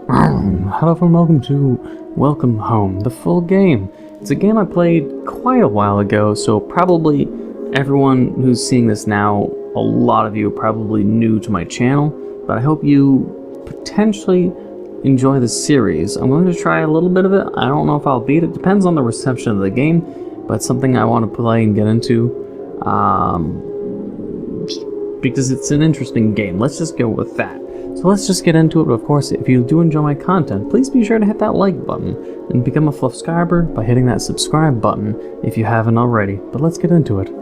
Hello and welcome to Welcome Home, the full game. It's a game I played quite a while ago, so probably everyone who's seeing this now, a lot of you are probably new to my channel, but I hope you potentially enjoy the series. I'm going to try a little bit of it. I don't know if I'll beat it. Depends on the reception of the game, but it's something I want to play and get into, because it's an interesting game. Let's just go with that. So let's just get into it. But of course, if you do enjoy my content, please be sure to hit that like button and become a subscriber by hitting that subscribe button if you haven't already. But let's get into it.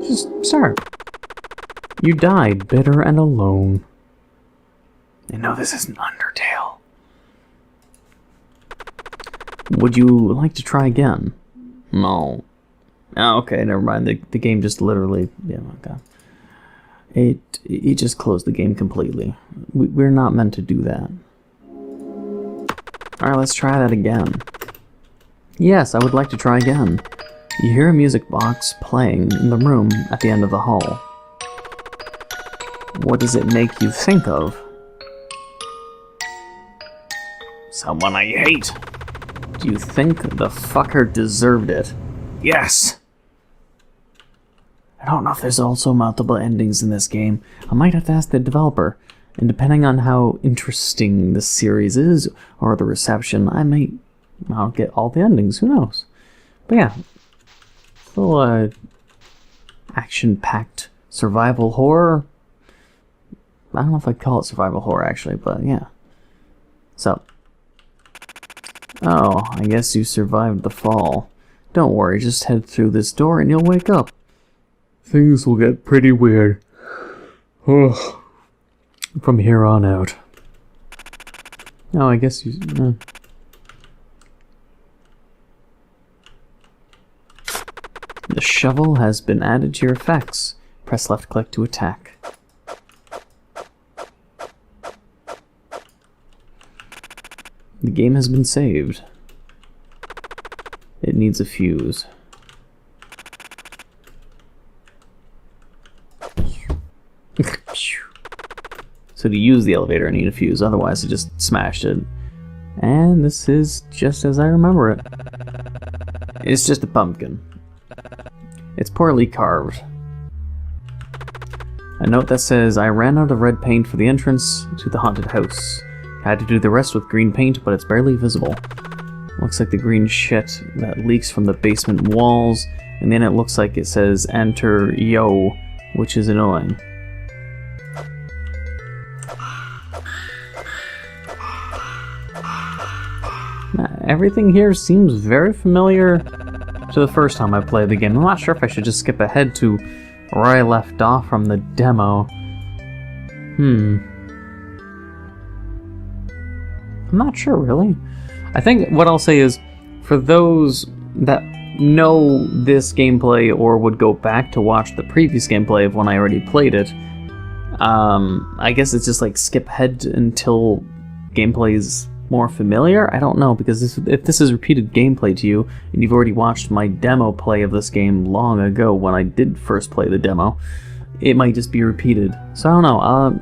Just start. You died bitter and alone. You know this isn't Undertale. Would you like to try again? No. Oh, okay, never mind. The game just literally... Yeah, okay. It just closed the game completely. We're not meant to do that. Alright, let's try that again. Yes, I would like to try again. You hear a music box playing in the room at the end of the hall. What does it make you think of? Someone I hate. Do you think the fucker deserved it? Yes! I don't know if there's also multiple endings in this game. I might have to ask the developer. And depending on how interesting the series is, or the reception, I'll get all the endings. Who knows? But yeah. Little, action-packed survival horror. I don't know if I'd call it survival horror, actually, but yeah. So. Oh, I guess you survived the fall. Don't worry, just head through this door and you'll wake up. Things will get pretty weird. Ugh. From here on out. Oh, I guess you... The shovel has been added to your effects. Press left click to attack. The game has been saved. It needs a fuse. So to use the elevator I need a fuse, otherwise I just smashed it. And this is just as I remember it. It's just a pumpkin. It's poorly carved. A note that says, I ran out of red paint for the entrance to the haunted house. I had to do the rest with green paint, but it's barely visible. Looks like the green shit that leaks from the basement walls, and then it looks like it says enter yo, which is annoying. Everything here seems very familiar to the first time I played the game. I'm not sure if I should just skip ahead to where I left off from the demo. I'm not sure, really. I think what I'll say is, for those that know this gameplay or would go back to watch the previous gameplay of when I already played it, I guess it's just like skip ahead until gameplay is more familiar? I don't know, because if this is repeated gameplay to you, and you've already watched my demo play of this game long ago when I did first play the demo, it might just be repeated. So I don't know,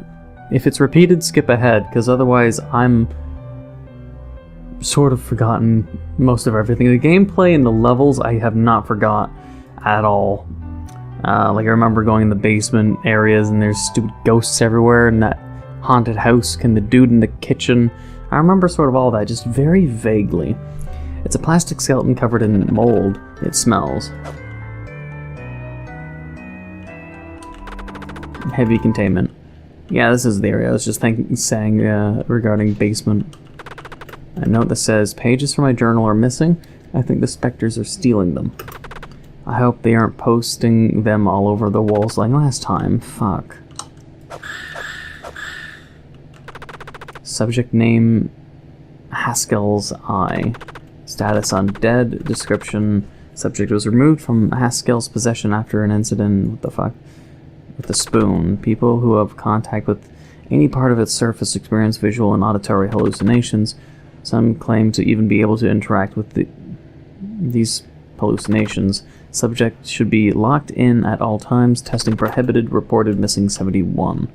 if it's repeated, skip ahead, because otherwise I'm sort of forgotten most of everything. The gameplay and the levels I have not forgot at all. Like I remember going in the basement areas and there's stupid ghosts everywhere, and that haunted house, and the dude in the kitchen. I remember sort of all that, just very vaguely. It's a plastic skeleton covered in mold. It smells. Heavy containment. Yeah, this is the area I was just saying regarding basement. A note that says, pages from my journal are missing. I think the specters are stealing them. I hope they aren't posting them all over the walls like last time. Fuck. Subject name, Haskell's Eye. Status undead. Description, subject was removed from Haskell's possession after an incident, what the fuck, with the spoon. People who have contact with any part of its surface experience visual and auditory hallucinations. Some claim to even be able to interact with these hallucinations. Subject should be locked in at all times. Testing prohibited. Reported missing 71.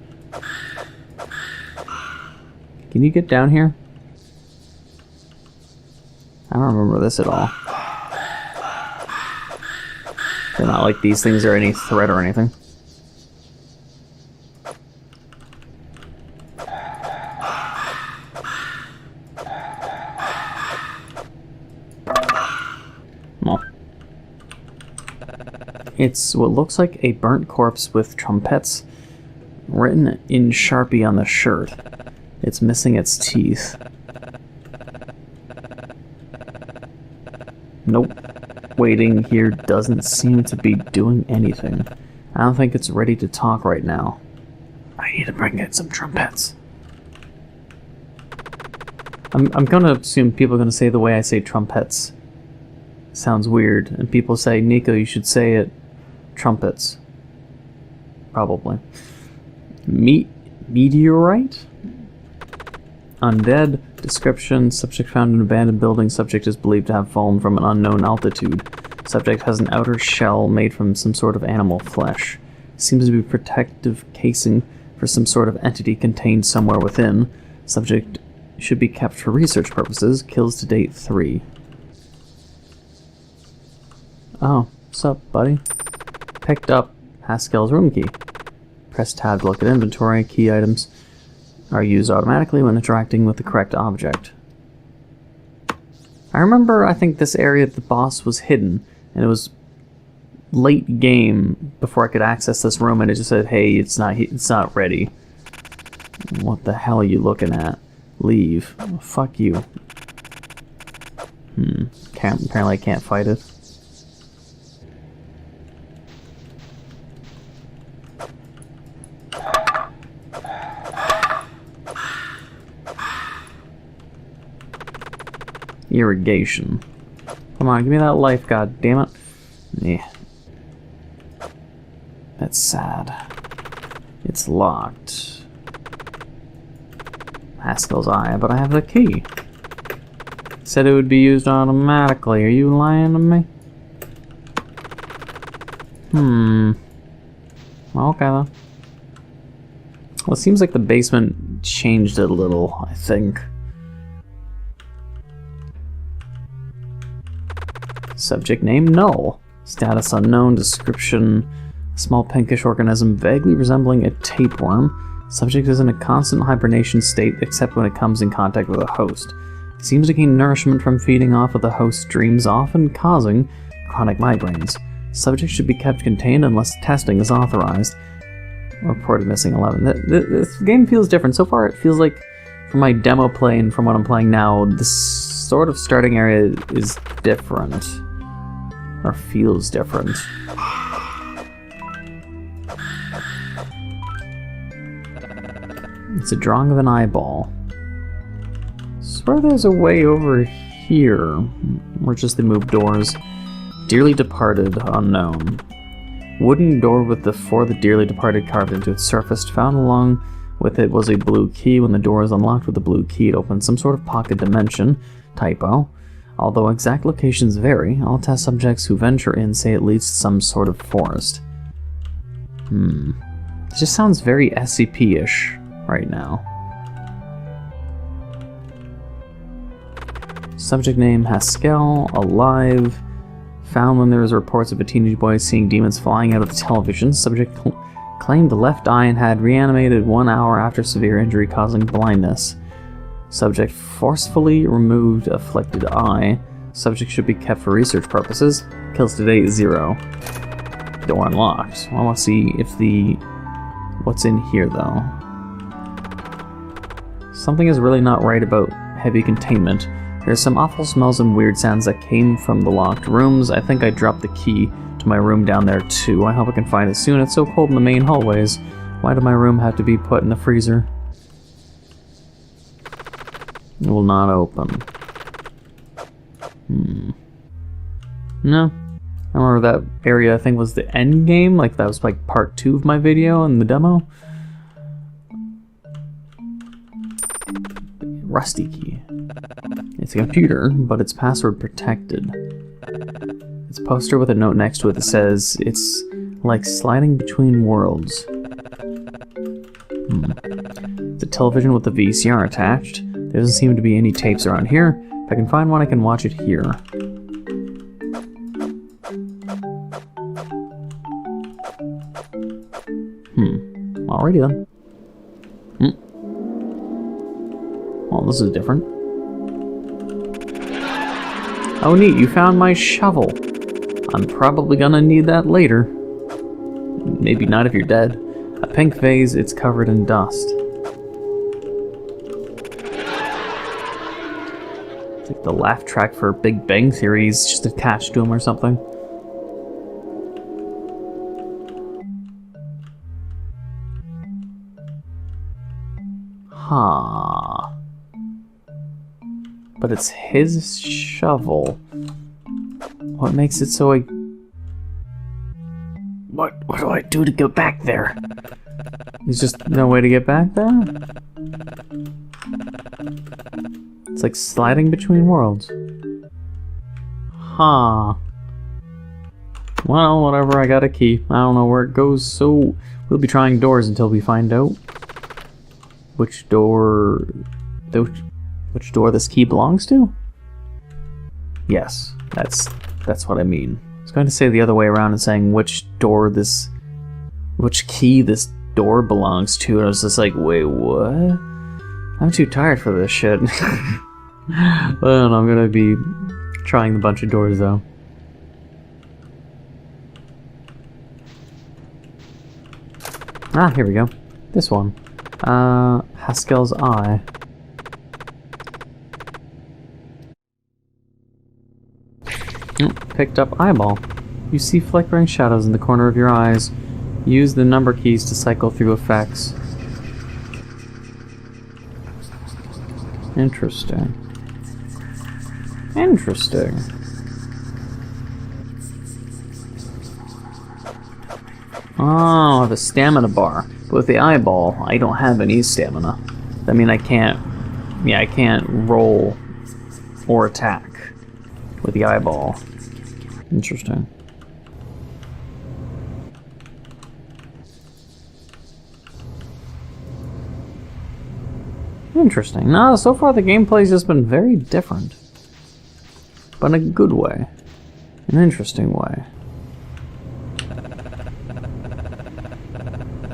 Can you get down here? I don't remember this at all. They're not like these things are any threat or anything. Well. It's what looks like a burnt corpse with trumpets written in Sharpie on the shirt. It's missing its teeth. Nope. Waiting here doesn't seem to be doing anything. I don't think it's ready to talk right now. I need to bring in some trumpets. I'm gonna assume people are gonna say the way I say trumpets. Sounds weird. And people say, Neco, you should say it trumpets. Probably. Meteorite? Undead. Description. Subject found in an abandoned building. Subject is believed to have fallen from an unknown altitude. Subject has an outer shell made from some sort of animal flesh. Seems to be protective casing for some sort of entity contained somewhere within. Subject should be kept for research purposes. Kills to date 3. Oh, what's up, buddy? Picked up Haskell's room key. Press tab to look at inventory. Key items are used automatically when interacting with the correct object. I remember, I think this area the boss was hidden, and it was late game before I could access this room, and it just said, hey, it's not ready. What the hell are you looking at? Leave. Oh, fuck you. Apparently I can't fight it. Irrigation. Come on, give me that life, god damn it. Yeah. That's sad. It's locked. Haskell's eye, but I have the key. Said it would be used automatically. Are you lying to me? Okay then. Well, it seems like the basement changed it a little, I think. Subject name, null. Status unknown. Description, small pinkish organism vaguely resembling a tapeworm. Subject is in a constant hibernation state except when it comes in contact with a host. It seems to gain nourishment from feeding off of the host's dreams, often causing chronic migraines. Subject should be kept contained unless testing is authorized. Reported missing 11. This game feels different. So far it feels like, from my demo play and from what I'm playing now, this sort of starting area is different. Or feels different. It's a drawing of an eyeball. Swear there's a way over here. Or just they move doors. Dearly departed, unknown. Wooden door with the for the dearly departed carved into its surface. Found along with it was a blue key. When the door is unlocked with the blue key, it opens some sort of pocket dimension. Typo. Although exact locations vary, all test subjects who venture in say it leads to some sort of forest. It just sounds very SCP-ish right now. Subject name, Haskell, alive. Found when there was reports of a teenage boy seeing demons flying out of the television. Subject claimed the left eye and had reanimated 1 hour after severe injury causing blindness. Subject forcefully removed afflicted eye. Subject should be kept for research purposes. Kills to date 0. Door unlocked. I want to see if what's in here though. Something is really not right about heavy containment. There's some awful smells and weird sounds that came from the locked rooms. I think I dropped the key to my room down there too. I hope I can find it soon. It's so cold in the main hallways. Why did my room have to be put in the freezer? It will not open. No. I remember that area, I think, was the end game. Like, that was like part 2 of my video in the demo. Rusty key. It's a computer, but it's password protected. It's a poster with a note next to it that says, it's like sliding between worlds. It's a television with a VCR attached. There doesn't seem to be any tapes around here. If I can find one, I can watch it here. Alrighty then. Well, this is different. Oh neat, you found my shovel. I'm probably gonna need that later. Maybe not if you're dead. A pink vase, it's covered in dust. It's like the laugh track for Big Bang Theory is just attached to him or something. Huh. But it's his shovel. What makes it so I... What do I do to go back there? There's just no way to get back there? It's like sliding between worlds. Huh. Well, whatever, I got a key. I don't know where it goes, so we'll be trying doors until we find out which door this key belongs to? Yes, that's what I mean. I was going to say the other way around and saying which key this door belongs to, and I was just like, wait, what? I'm too tired for this shit. Well, I'm gonna be trying a bunch of doors though. Ah, here we go. This one. Haskell's Eye. Picked up eyeball. You see flickering shadows in the corner of your eyes. Use the number keys to cycle through effects. Interesting. Interesting. Oh, I have a stamina bar. But with the eyeball, I don't have any stamina. I mean, I can't roll or attack with the eyeball. Interesting. Interesting. No, so far the gameplay's just been very different. But in a good way. An interesting way.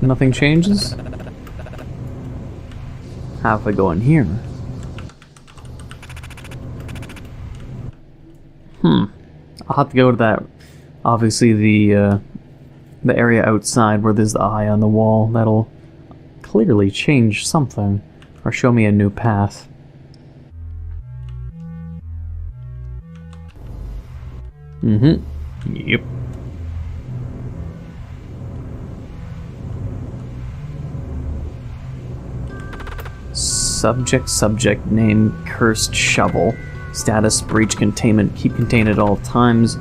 Nothing changes? How if I go in here? I'll have to go to that, obviously the area outside where there's the eye on the wall. That'll clearly change something, or show me a new path. Yep. Subject name cursed shovel. Status breach containment. Keep contained at all times.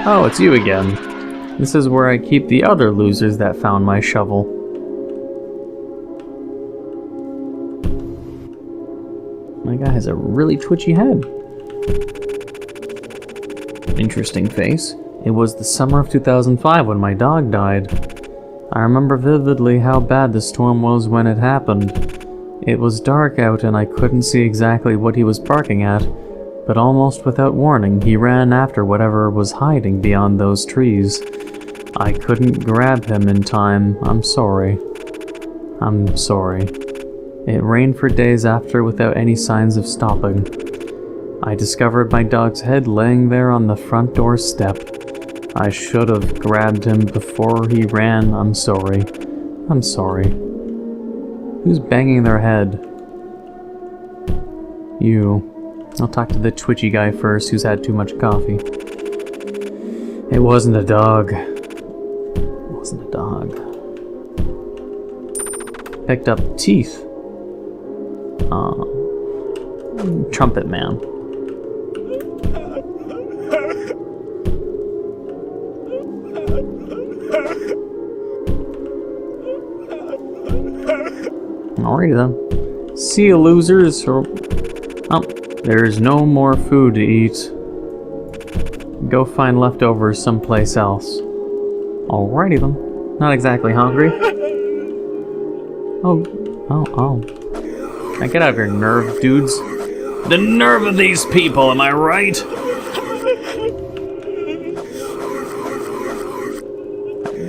Oh, it's you again. This is where I keep the other losers that found my shovel. My guy has a really twitchy head. Interesting face. It was the summer of 2005 when my dog died. I remember vividly how bad the storm was when it happened. It was dark out and I couldn't see exactly what he was barking at, but almost without warning, he ran after whatever was hiding beyond those trees. I couldn't grab him in time. I'm sorry. I'm sorry. It rained for days after without any signs of stopping. I discovered my dog's head laying there on the front door step. I should have grabbed him before he ran. I'm sorry. I'm sorry. Who's banging their head? You. I'll talk to the twitchy guy first who's had too much coffee. It wasn't a dog. It wasn't a dog. Picked up teeth. Trumpet man. Alrighty then. See you, losers. Oh, there's no more food to eat. Go find leftovers someplace else. Alrighty then. Not exactly hungry. Now get out of here, nerve dudes. The nerve of these people, am I right?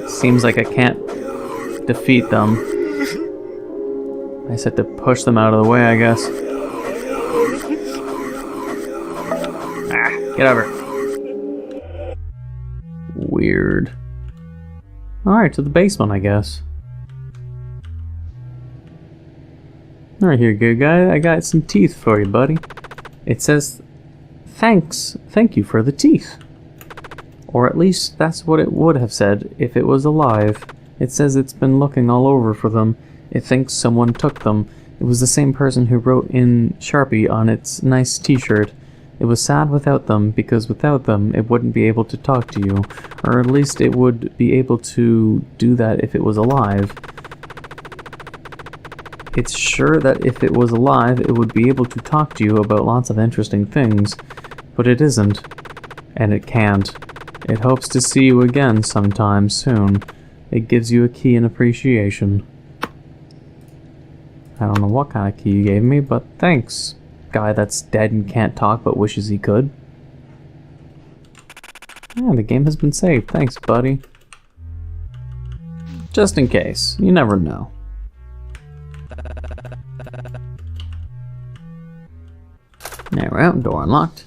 Seems like I can't defeat them. I just have to push them out of the way, I guess. Ah, get over. Weird. Alright, to the basement, I guess. Alright, here, good guy. I got some teeth for you, buddy. It says, thank you for the teeth. Or at least that's what it would have said if it was alive. It says it's been looking all over for them. It thinks someone took them. It was the same person who wrote in Sharpie on its nice t-shirt. It was sad without them, because without them it wouldn't be able to talk to you. Or at least it would be able to do that if it was alive. It's sure that if it was alive, it would be able to talk to you about lots of interesting things. But it isn't. And it can't. It hopes to see you again sometime soon. It gives you a key and appreciation. I don't know what kind of key you gave me, but thanks. Guy that's dead and can't talk but wishes he could. Yeah, the game has been saved. Thanks, buddy. Just in case. You never know. There we're out. Door unlocked.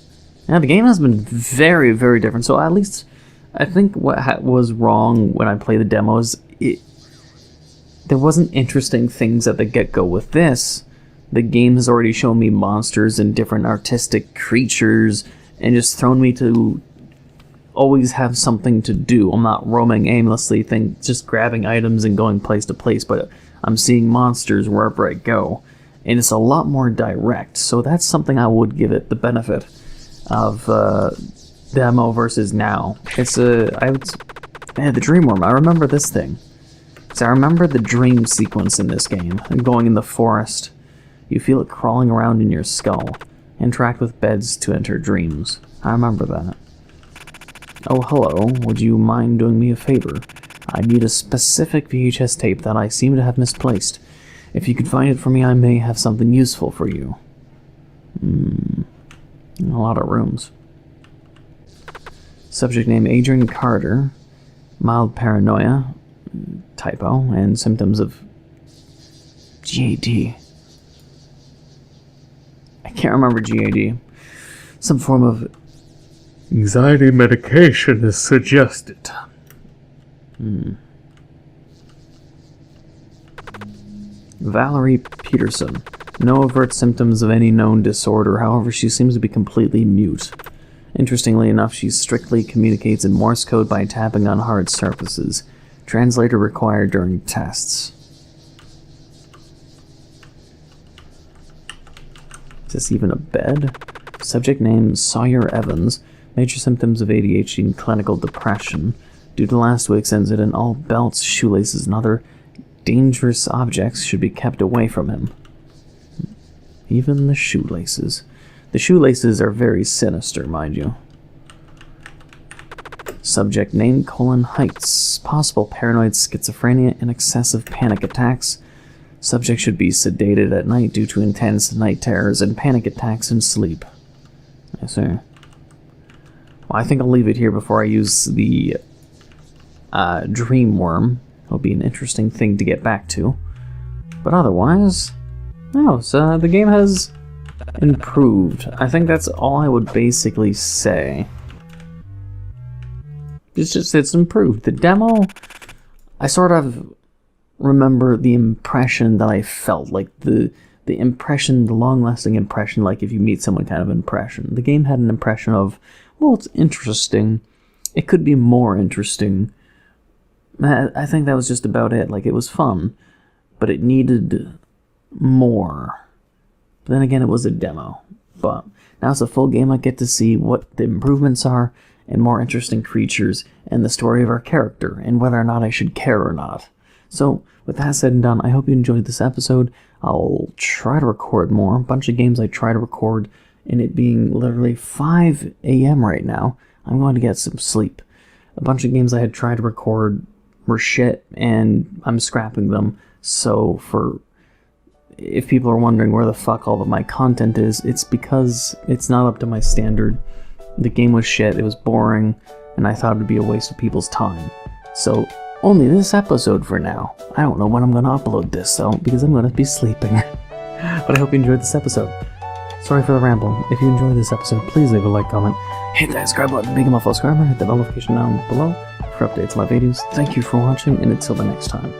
Now, the game has been very, very different. So at least I think what was wrong when I played the demos, there wasn't interesting things at the get-go with this. The game has already shown me monsters and different artistic creatures and just thrown me to always have something to do. I'm not roaming aimlessly, just grabbing items and going place to place, but I'm seeing monsters wherever I go. And it's a lot more direct, so that's something I would give it the benefit of demo versus now. It's the dream worm. I remember this thing. So I remember the dream sequence in this game, going in the forest. You feel it crawling around in your skull. Interact with beds to enter dreams. I remember that. Oh, hello. Would you mind doing me a favor? I need a specific VHS tape that I seem to have misplaced. If you could find it for me, I may have something useful for you. A lot of rooms. Subject name Adrian Carter. Mild paranoia. Typo. And symptoms of GAD. I can't remember GAD. Some form of anxiety medication is suggested. Valerie Peterson. No overt symptoms of any known disorder, however she seems to be completely mute. Interestingly enough, she strictly communicates in Morse code by tapping on hard surfaces. Translator required during tests. Is this even a bed? Subject name Sawyer Evans. Major symptoms of ADHD and clinical depression. Due to last week's incident, all belts, shoelaces, and other dangerous objects should be kept away from him. Even the shoelaces. The shoelaces are very sinister, mind you. Subject name Heights. Possible paranoid schizophrenia and excessive panic attacks. Subject should be sedated at night due to intense night terrors and panic attacks in sleep. I see. Well, I think I'll leave it here before I use the dream worm. It'll be an interesting thing to get back to. But otherwise, no, so the game has improved. I think that's all I would basically say. It's improved. The demo, I sort of remember the impression that I felt, like the impression, the long-lasting impression, like if you meet someone kind of impression. The game had an impression of, well, it's interesting. It could be more interesting. I think that was just about it. Like, it was fun, but it needed more. But then again, it was a demo. But now it's a full game. I get to see what the improvements are, and more interesting creatures, and the story of our character, and whether or not I should care or not. So, with that said and done, I hope you enjoyed this episode. I'll try to record more. A bunch of games I try to record, and it being literally 5 a.m. right now, I'm going to get some sleep. A bunch of games I had tried to record were shit, and I'm scrapping them. So if people are wondering where the fuck all of my content is, it's because it's not up to my standard. The game was shit, it was boring, and I thought it would be a waste of people's time. So only this episode for now. I don't know when I'm gonna upload this though, because I'm gonna be sleeping. But I hope you enjoyed this episode. Sorry for the ramble. If you enjoyed this episode, please leave a like, comment, hit that subscribe button, become a subscriber, hit the notification down below for updates on my videos. Thank you for watching, and until the next time.